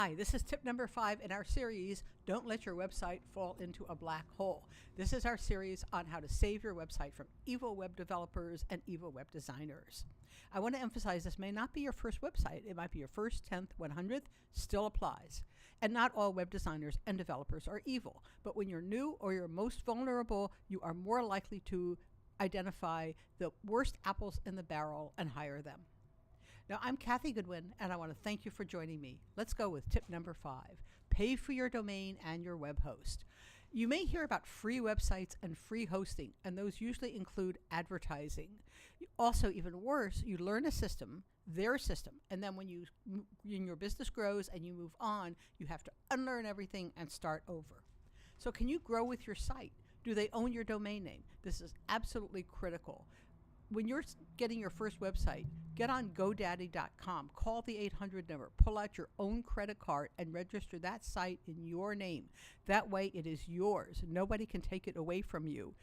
Hi, this is tip number 5 in our series, Don't Let Your Website Fall into a Black Hole. This is our series on how to save your website from evil web developers and evil web designers. I want to emphasize this may not be your first website. It might be your first, 10th, 100th, still applies. And not all web designers and developers are evil. But when you're new or you're most vulnerable, you are more likely to identify the worst apples in the barrel and hire them. Now, I'm Kathy Goodwin, and I want to thank you for joining me. Let's go with tip number 5. Pay for your domain and your web host. You may hear about free websites and free hosting, and those usually include advertising. Also, even worse, you learn a system, their system, and then when your business grows and you move on, you have to unlearn everything and start over. So can you grow with your site? Do they own your domain name? This is absolutely critical. When you're getting your first website, get on GoDaddy.com, call the 800 number, pull out your own credit card and register that site in your name. That way it is yours. Nobody can take it away from you.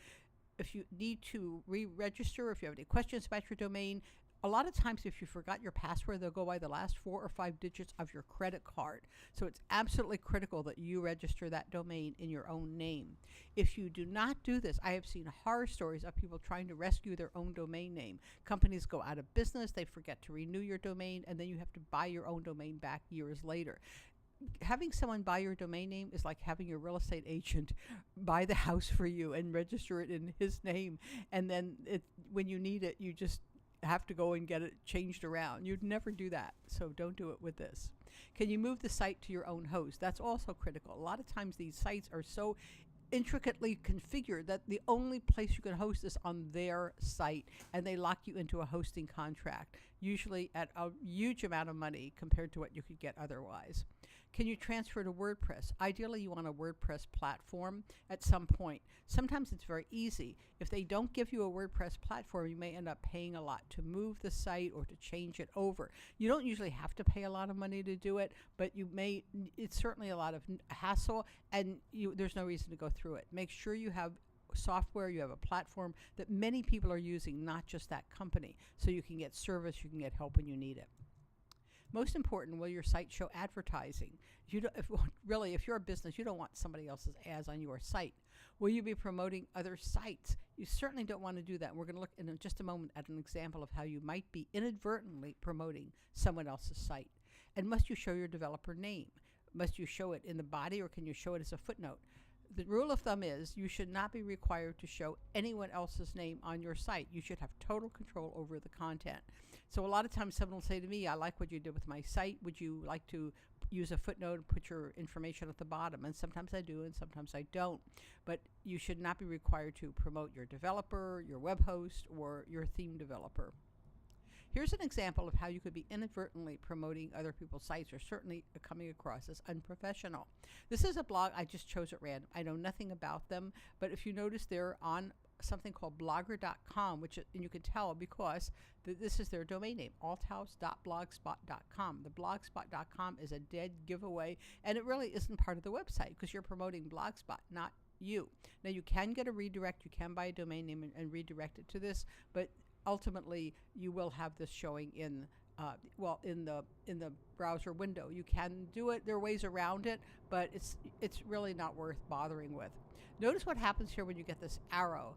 If you need to re-register, if you have any questions about your domain, a lot of times if you forgot your password, they'll go by the last 4 or 5 digits of your credit card. So it's absolutely critical that you register that domain in your own name. If you do not do this, I have seen horror stories of people trying to rescue their own domain name. Companies go out of business, they forget to renew your domain, and then you have to buy your own domain back years later. Having someone buy your domain name is like having your real estate agent buy the house for you and register it in his name. And then when you need it, you just have to go and get it changed around. You'd never do that, so don't do it with this. Can you move the site to your own host? That's also critical. A lot of times these sites are so intricately configured that the only place you can host is on their site, and they lock you into a hosting contract, usually at a huge amount of money compared to what you could get otherwise. Can you transfer to WordPress? Ideally, you want a WordPress platform at some point. Sometimes it's very easy. If they don't give you a WordPress platform, you may end up paying a lot to move the site or to change it over. You don't usually have to pay a lot of money to do it, but it's certainly a lot of hassle, and there's no reason to go through it. Make sure you have software, you have a platform that many people are using, not just that company, so you can get service, you can get help when you need it. Most important, will your site show advertising? If you're a business, you don't want somebody else's ads on your site. Will you be promoting other sites? You certainly don't want to do that. We're going to look in just a moment at an example of how you might be inadvertently promoting someone else's site. And must you show your developer name? Must you show it in the body, or can you show it as a footnote? The rule of thumb is you should not be required to show anyone else's name on your site. You should have total control over the content. So a lot of times someone will say to me, I like what you did with my site. Would you like to use a footnote and put your information at the bottom? And sometimes I do and sometimes I don't. But you should not be required to promote your developer, your web host, or your theme developer. Here's an example of how you could be inadvertently promoting other people's sites, or certainly coming across as unprofessional. This is a blog I just chose at random. I know nothing about them, but if you notice, they're on something called blogger.com, and you can tell because this is their domain name, althouse.blogspot.com. The blogspot.com is a dead giveaway, and it really isn't part of the website because you're promoting Blogspot, not you. Now, you can get a redirect. You can buy a domain name and redirect it to this, but ultimately you will have this showing in the browser window. You can do it. There are ways around it, but it's really not worth bothering with. Notice what happens here when you get this arrow.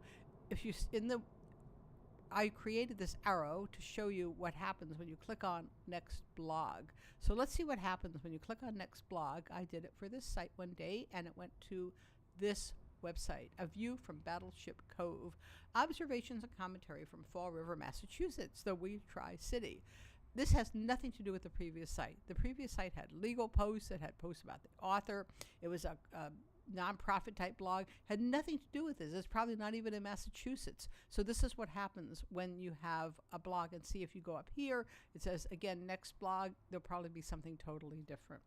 I created this arrow to show you what happens when you click on Next Blog. So let's see what happens when you click on Next Blog. I did it for this site one day, and it went to this website, A View from Battleship Cove, observations and commentary from Fall River, Massachusetts, the We Try City. This has nothing to do with the previous site. The previous site had legal posts, it had posts about the author, it was a nonprofit type blog, had nothing to do with this. It's probably not even in Massachusetts. So this is what happens when you have a blog. And see, if you go up here, it says again Next Blog, there'll probably be something totally different.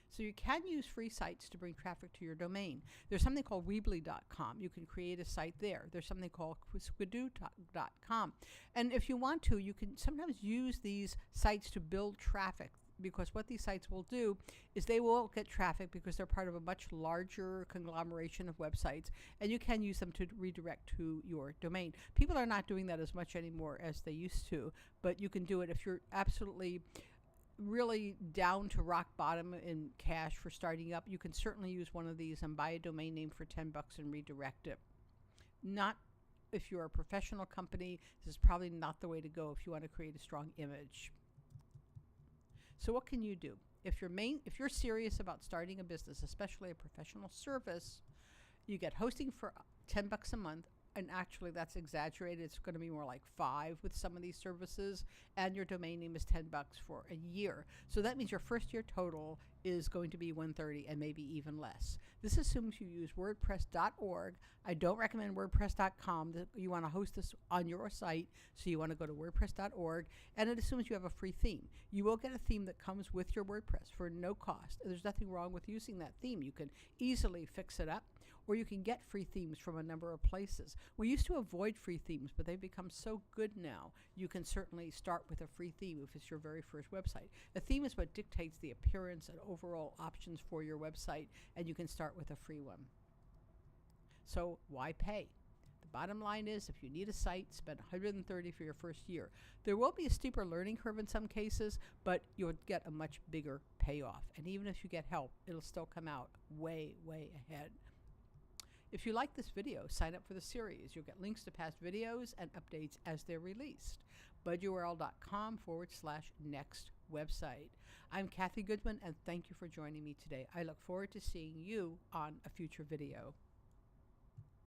So you can use free sites to bring traffic to your domain. There's something called Weebly.com. You can create a site there. There's something called Quizquidoo.com. And if you want to, you can sometimes use these sites to build traffic, because what these sites will do is they will get traffic because they're part of a much larger conglomeration of websites, and you can use them to redirect to your domain. People are not doing that as much anymore as they used to, but you can do it if you're absolutely really down to rock bottom in cash for starting up, you can certainly use one of these and buy a domain name for $10 and redirect it. Not if you're a professional company. This is probably not the way to go if you want to create a strong image. So what can you do? If you're serious about starting a business, especially a professional service, you get hosting for $10 a month. And actually, that's exaggerated. It's going to be more like $5 with some of these services. And your domain name is $10 for a year. So that means your first year total is going to be $130 and maybe even less. This assumes you use WordPress.org. I don't recommend WordPress.com. You want to host this on your site, so you want to go to WordPress.org. And it assumes you have a free theme. You will get a theme that comes with your WordPress for no cost. There's nothing wrong with using that theme. You can easily fix it up, or you can get free themes from a number of places. We used to avoid free themes, but they've become so good now. You can certainly start with a free theme if it's your very first website. A theme is what dictates the appearance and overall options for your website, and you can start with a free one. So why pay? The bottom line is, if you need a site, spend $130 for your first year. There will be a steeper learning curve in some cases, but you'll get a much bigger payoff. And even if you get help, it'll still come out way, way ahead. If you like this video, sign up for the series. You'll get links to past videos and updates as they're released. budurl.com/next website. I'm Kathy Goodman, and thank you for joining me today. I look forward to seeing you on a future video.